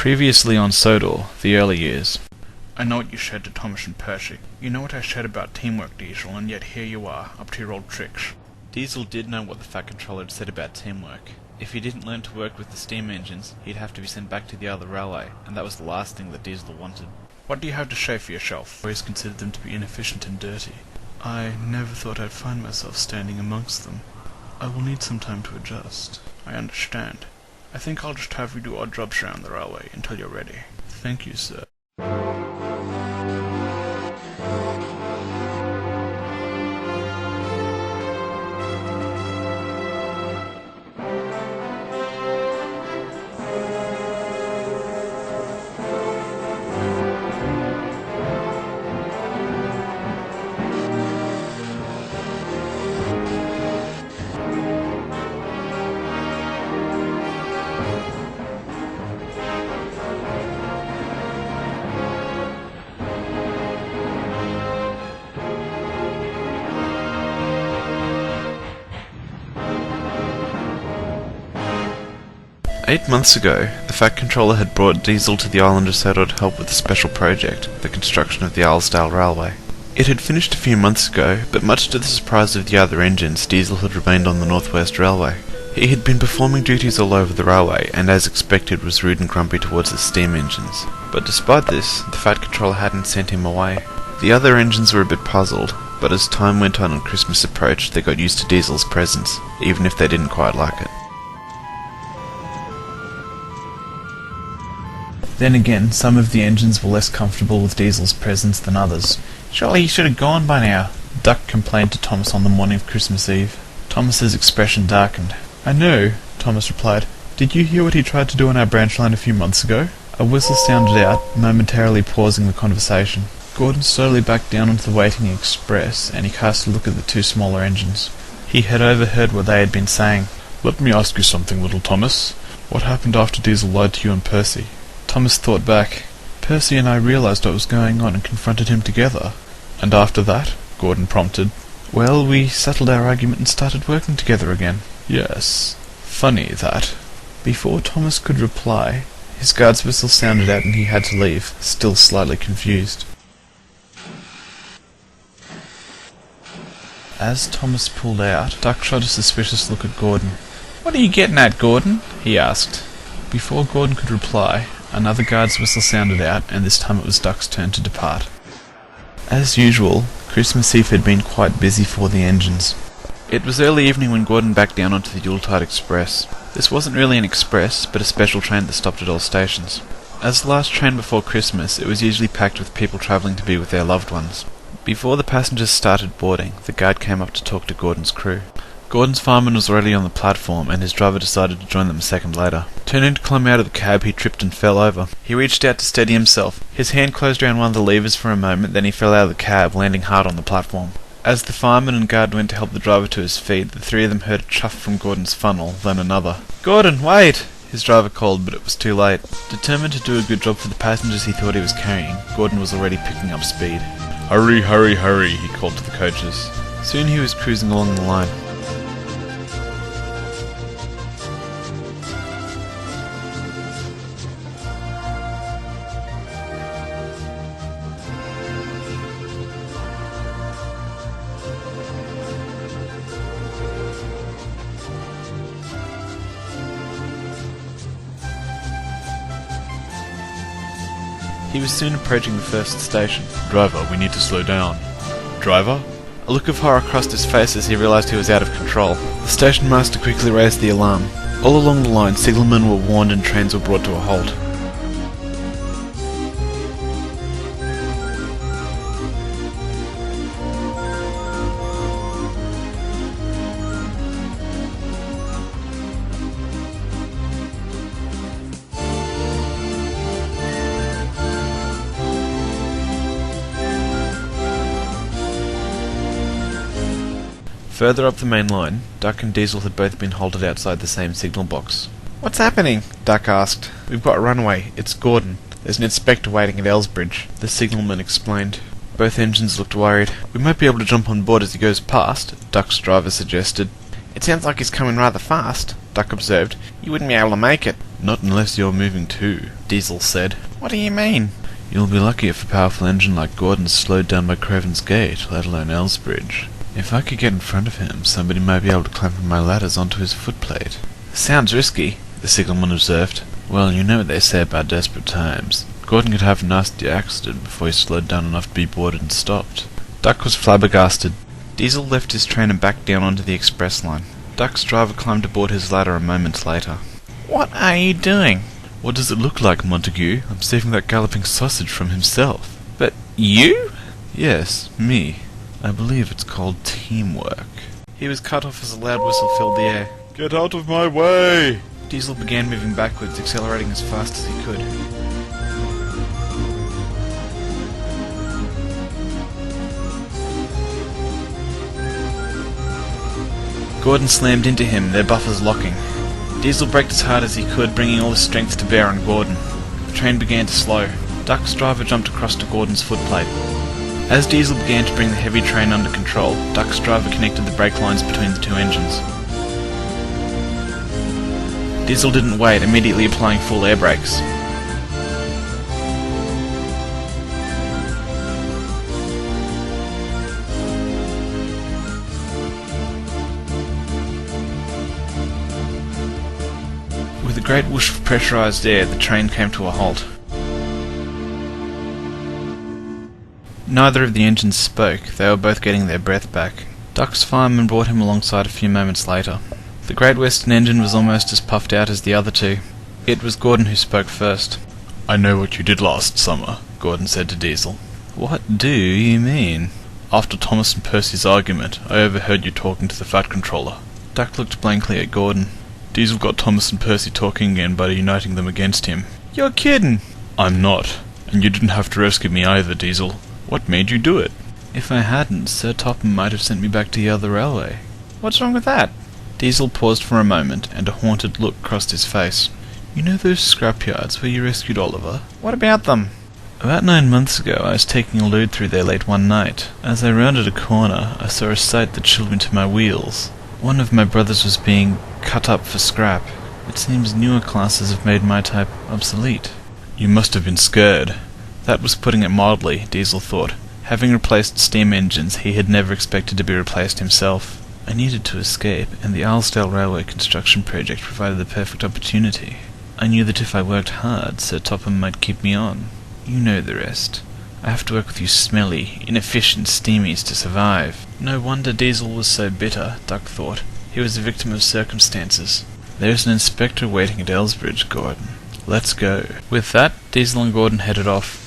Previously on Sodor, the early years. I know what you said to Thomas and Percy. You know what I said about teamwork, Diesel, and yet here you are, up to your old tricks. Diesel did know what the Fat Controller had said about teamwork. If he didn't learn to work with the steam engines, he'd have to be sent back to the other railway, and that was the last thing that Diesel wanted. What do you have to say for yourself? I always considered them to be inefficient and dirty. I never thought I'd find myself standing amongst them. I will need some time to adjust. I understand. I think I'll just have you do odd jobs around the railway until you're ready. Thank you, sir. 8 months ago, the Fat Controller had brought Diesel to the island of Sodor to help with a special project, the construction of the Isledale Railway. It had finished a few months ago, but much to the surprise of the other engines, Diesel had remained on the North West Railway. He had been performing duties all over the railway, and as expected was rude and grumpy towards the steam engines. But despite this, the Fat Controller hadn't sent him away. The other engines were a bit puzzled, but as time went on and Christmas approached, they got used to Diesel's presence, even if they didn't quite like it. Then again, some of the engines were less comfortable with Diesel's presence than others. "Surely he should have gone by now," Duck complained to Thomas on the morning of Christmas Eve. Thomas's expression darkened. "I know," Thomas replied. "Did you hear what he tried to do on our branch line a few months ago?" A whistle sounded out, momentarily pausing the conversation. Gordon slowly backed down onto the waiting express, and he cast a look at the two smaller engines. He had overheard what they had been saying. "Let me ask you something, little Thomas. What happened after Diesel lied to you and Percy?" Thomas thought back. "Percy and I realized what was going on and confronted him together." "And after that?" Gordon prompted. "Well, we settled our argument and started working together again." "Yes. Funny, that." Before Thomas could reply, his guard's whistle sounded out and he had to leave, still slightly confused. As Thomas pulled out, Duck shot a suspicious look at Gordon. "What are you getting at, Gordon?" he asked. Before Gordon could reply, another guard's whistle sounded out, and this time it was Duck's turn to depart. As usual, Christmas Eve had been quite busy for the engines. It was early evening when Gordon backed down onto the Yuletide Express. This wasn't really an express, but a special train that stopped at all stations. As the last train before Christmas, it was usually packed with people travelling to be with their loved ones. Before the passengers started boarding, the guard came up to talk to Gordon's crew. Gordon's fireman was already on the platform, and his driver decided to join them a second later. Turning to climb out of the cab, he tripped and fell over. He reached out to steady himself. His hand closed around one of the levers for a moment, then he fell out of the cab, landing hard on the platform. As the fireman and guard went to help the driver to his feet, the three of them heard a chuff from Gordon's funnel, then another. "Gordon, wait!" his driver called, but it was too late. Determined to do a good job for the passengers he thought he was carrying, Gordon was already picking up speed. "Hurry, hurry, hurry," he called to the coaches. Soon he was cruising along the line. He was soon approaching the first station. "Driver, we need to slow down." "Driver?" A look of horror crossed his face as he realized he was out of control. The station master quickly raised the alarm. All along the line, signalmen were warned and trains were brought to a halt. Further up the main line, Duck and Diesel had both been halted outside the same signal box. "What's happening?" Duck asked. "We've got a runaway. It's Gordon. There's an inspector waiting at Elsbridge," the signalman explained. Both engines looked worried. "We might be able to jump on board as he goes past," Duck's driver suggested. "It sounds like he's coming rather fast," Duck observed. "You wouldn't be able to make it." Not unless you're moving too, Diesel said. What do you mean? You'll be lucky if a powerful engine like Gordon's slowed down by Craven's Gate, let alone Elsbridge. If I could get in front of him, somebody might be able to clamp my ladders onto his footplate. Sounds risky, the signalman observed. Well, you know what they say about desperate times. Gordon could have a nasty accident before he slowed down enough to be boarded and stopped. Duck was flabbergasted. Diesel left his train and backed down onto the express line. Duck's driver climbed aboard his ladder a moment later. What are you doing? What does it look like, Montague? I'm saving that galloping sausage from himself. But you? Yes, me. I believe it's called teamwork. He was cut off as a loud whistle filled the air. Get out of my way! Diesel began moving backwards, accelerating as fast as he could. Gordon slammed into him, their buffers locking. Diesel braked as hard as he could, bringing all his strength to bear on Gordon. The train began to slow. Duck's driver jumped across to Gordon's footplate. As Diesel began to bring the heavy train under control, Duck's driver connected the brake lines between the two engines. Diesel didn't wait, immediately applying full air brakes. With a great whoosh of pressurized air, the train came to a halt. Neither of the engines spoke, they were both getting their breath back. Duck's fireman brought him alongside a few moments later. The Great Western engine was almost as puffed out as the other two. It was Gordon who spoke first. I know what you did last summer, Gordon said to Diesel. What do you mean? After Thomas and Percy's argument, I overheard you talking to the Fat Controller. Duck looked blankly at Gordon. Diesel got Thomas and Percy talking again by uniting them against him. You're kidding! I'm not. And you didn't have to rescue me either, Diesel. What made you do it? If I hadn't, Sir Topham might have sent me back to the other railway. What's wrong with that? Diesel paused for a moment, and a haunted look crossed his face. You know those scrapyards where you rescued Oliver? What about them? About 9 months ago, I was taking a load through there late one night. As I rounded a corner, I saw a sight that chilled me to my wheels. One of my brothers was being cut up for scrap. It seems newer classes have made my type obsolete. You must have been scared. That was putting it mildly, Diesel thought. Having replaced steam engines, he had never expected to be replaced himself. I needed to escape, and the Isledale Railway construction project provided the perfect opportunity. I knew that if I worked hard, Sir Topham might keep me on. You know the rest. I have to work with you smelly, inefficient steamies to survive. No wonder Diesel was so bitter, Duck thought. He was a victim of circumstances. There's an inspector waiting at Elsbridge, Gordon. Let's go. With that, Diesel and Gordon headed off.